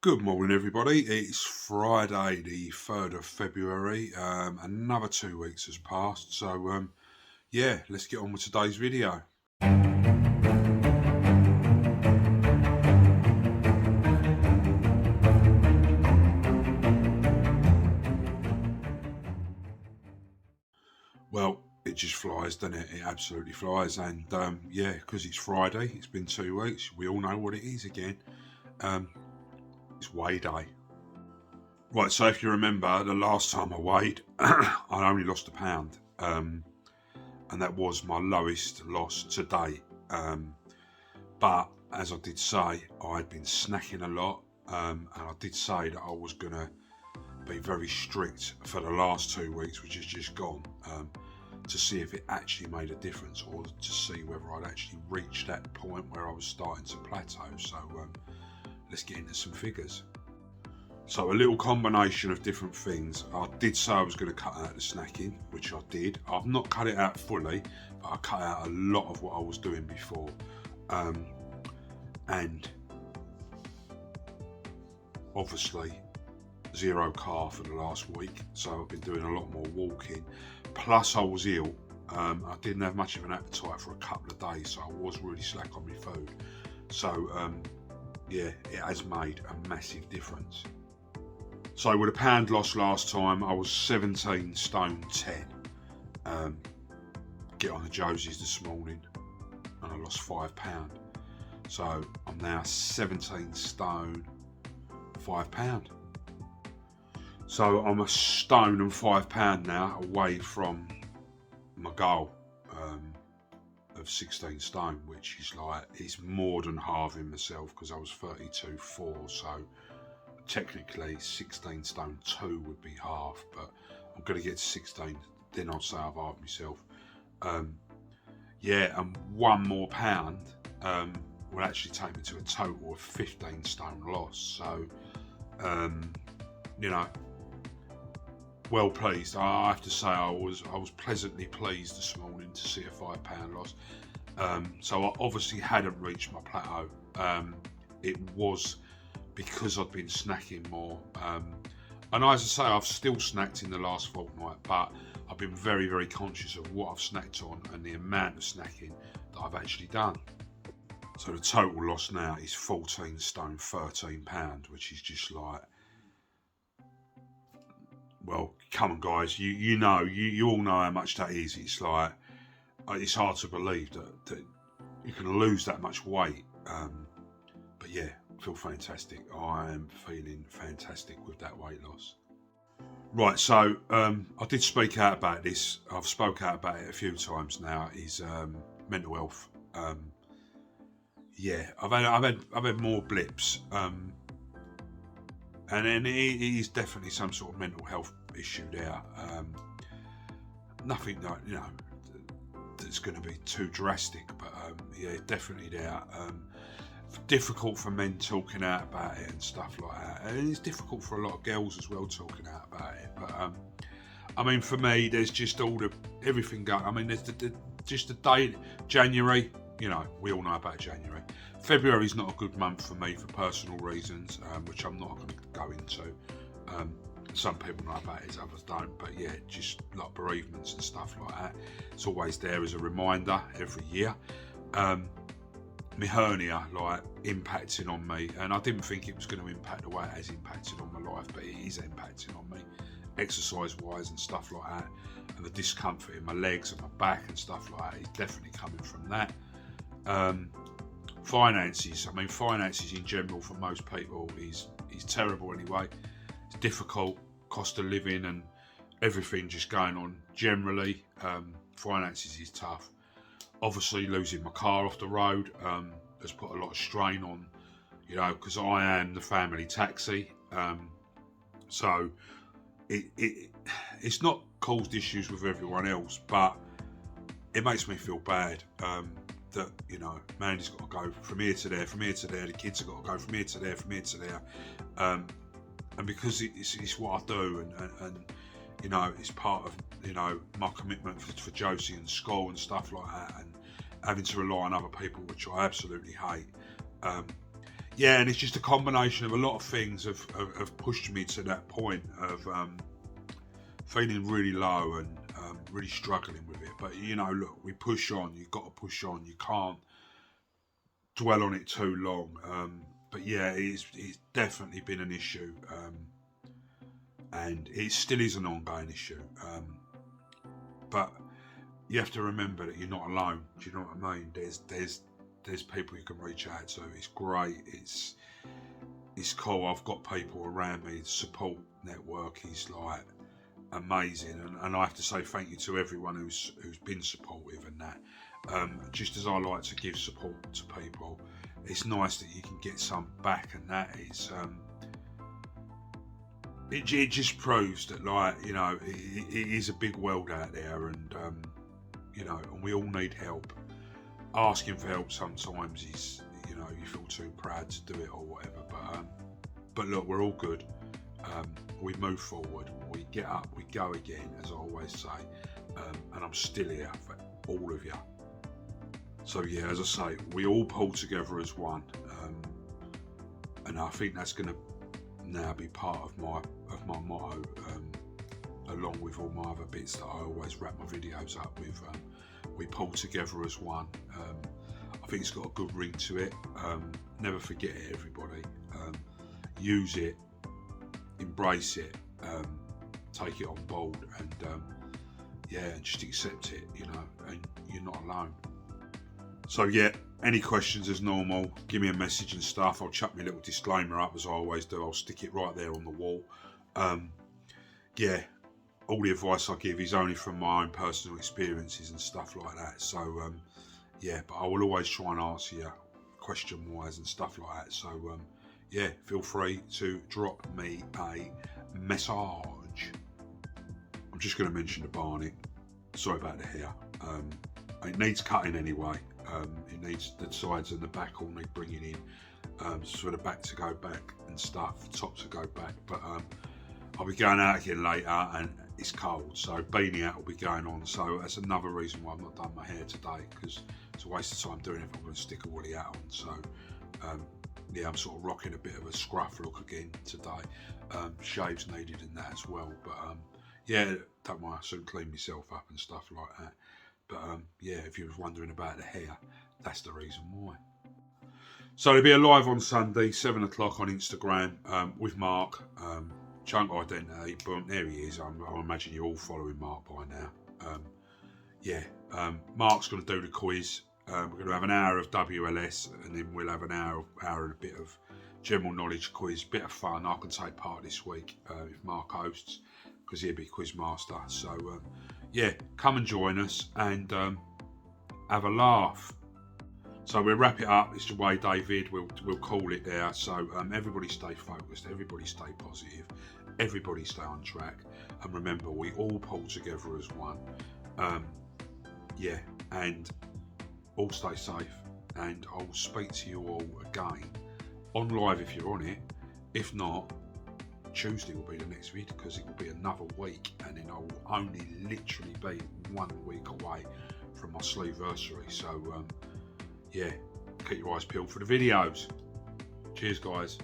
Good morning, everybody. It's Friday, the 3rd of February. Another 2 weeks has passed. So, yeah, let's get on with today's video. Well, it just flies, doesn't it? It absolutely flies. And yeah, because it's Friday, it's been 2 weeks. We all know what it is again. It's weigh day. Right, so if you remember, the last time I weighed, I only lost a pound. And that was my lowest loss to date. But as I did say, I'd been snacking a lot, and I did say that I was going to be very strict for the last 2 weeks, which has just gone, to see if it actually made a difference, or to see whether I'd actually reached that point where I was starting to plateau. So let's get into some figures. So a little combination of different things. I did say I was going to cut out the snacking, which I did. I've not cut it out fully, but I cut out a lot of what I was doing before. And obviously 0 car for the last week, so I've been doing a lot more walking. Plus I was ill. I didn't have much of an appetite for a couple of days, so I was really slack on my food. So yeah, it has made a massive difference. So with a pound loss last time, I was 17 stone 10. Get on the Josies this morning and I lost £5. So I'm now 17 stone £5. So I'm a stone and £5 now away from my goal of 16 stone, which is it's more than halving myself, because I was 32.4. So technically 16 stone 2 would be half, but I'm going to get to 16, then I'll say I've halved myself. Yeah, and one more pound will actually take me to a total of 15 stone loss. So you know, well pleased. I have to say I was pleasantly pleased this morning to see a £5 loss. So I obviously hadn't reached my plateau. It was because I'd been snacking more, and as I say, I've still snacked in the last fortnight, but I've been very, very conscious of what I've snacked on and the amount of snacking that I've actually done. So the total loss now is 14 stone £13, which is just well, come on guys, you know, you all know how much that is. It's it's hard to believe that you can lose that much weight. But yeah, I feel fantastic. I am feeling fantastic with that weight loss. Right, so I did speak out about this. I've spoke out about it a few times now. Is mental health. Yeah, I've had more blips, and then it is definitely some sort of mental health issue there. Nothing that that's going to be too drastic, but yeah, definitely there. Difficult for men talking out about it and stuff like that, and it's difficult for a lot of girls as well talking out about it. But I mean, for me, there's just everything going. I mean, there's just the day January. You know, we all know about January. February is not a good month for me for personal reasons, which I'm not going to go into. Some people know about it, others don't. But yeah, just like bereavements and stuff like that. It's always there as a reminder every year. My hernia impacting on me, and I didn't think it was going to impact the way it has impacted on my life, but it is impacting on me, exercise wise and stuff like that, and the discomfort in my legs and my back and stuff like that is definitely coming from that. Finances, I mean, finances in general for most people is terrible anyway. It's difficult, cost of living and everything just going on generally. Finances is tough. Obviously losing my car off the road has put a lot of strain on, because I am the family taxi. So it's not caused issues with everyone else, but it makes me feel bad that, Mandy's got to go from here to there, the kids have got to go from here to there, and because it's what I do, and it's part of my commitment for Josie and school and stuff like that, and having to rely on other people, which I absolutely hate. yeah, and it's just a combination of a lot of things have pushed me to that point of feeling really low and really struggling with it. But you know, look, we push on. You've got to push on. You can't dwell on it too long. But yeah, it's definitely been an issue, and it still is an ongoing issue. But you have to remember that you're not alone. Do you know what I mean? There's people you can reach out to. It's great. It's cool. I've got people around me. The support network is like amazing, and I have to say thank you to everyone who's been supportive and that. Just as I like to give support to people, it's nice that you can get some back, and that is it just proves that, like, you know, it is a big world out there, and you know, and we all need help. Asking for help sometimes is, you know, you feel too proud to do it or whatever, but look, we're all good. We move forward, we get up, we go again, as I always say, and I'm still here for all of you. So yeah, as I say, we all pull together as one, and I think that's going to now be part of my motto, along with all my other bits that I always wrap my videos up with. We pull together as one. I think it's got a good ring to it. Never forget it, everybody. Use it, embrace it, take it on board, and yeah, just accept it, you know, and you're not alone. So yeah, any questions as normal, give me a message and stuff. I'll chuck my little disclaimer up as I always do. I'll stick it right there on the wall. Yeah, all the advice I give is only from my own personal experiences and stuff like that. So yeah, but I will always try and answer you question wise and stuff like that. So yeah, feel free to drop me a message. I'm just going to mention the Barney. Sorry about the hair. It needs cutting anyway. It needs, the sides and the back all need bringing in, for the back to go back and stuff, the top to go back. But I'll be going out again later, and it's cold, so beanie out will be going on. So that's another reason why I've not done my hair today, because it's a waste of time doing it if I'm going to stick a woolly hat on. So yeah, I'm sort of rocking a bit of a scruff look again today. Shaves needed in that as well, but yeah, don't worry, I soon clean myself up and stuff like that. But yeah, if you was wondering about the hair, that's the reason why. So there'll be a live on Sunday, 7 o'clock on Instagram, with Mark, Chunk Identity. Boom, there he is. I imagine you're all following Mark by now. Yeah, Mark's going to do the quiz. We're going to have an hour of WLS, and then we'll have an hour and a bit of general knowledge quiz, bit of fun. I can take part this week if Mark hosts, because he'll be quiz master. So yeah, come and join us and have a laugh. So we'll wrap it up. It's the way, David. We'll call it there. So everybody stay focused. Everybody stay positive. Everybody stay on track. And remember, we all pull together as one. Yeah, and all stay safe. And I'll speak to you all again on live if you're on it. If not, Tuesday will be the next video, because it will be another week, and then I'll only literally be 1 week away from my sleeveversary. So yeah, keep your eyes peeled for the videos. Cheers, guys.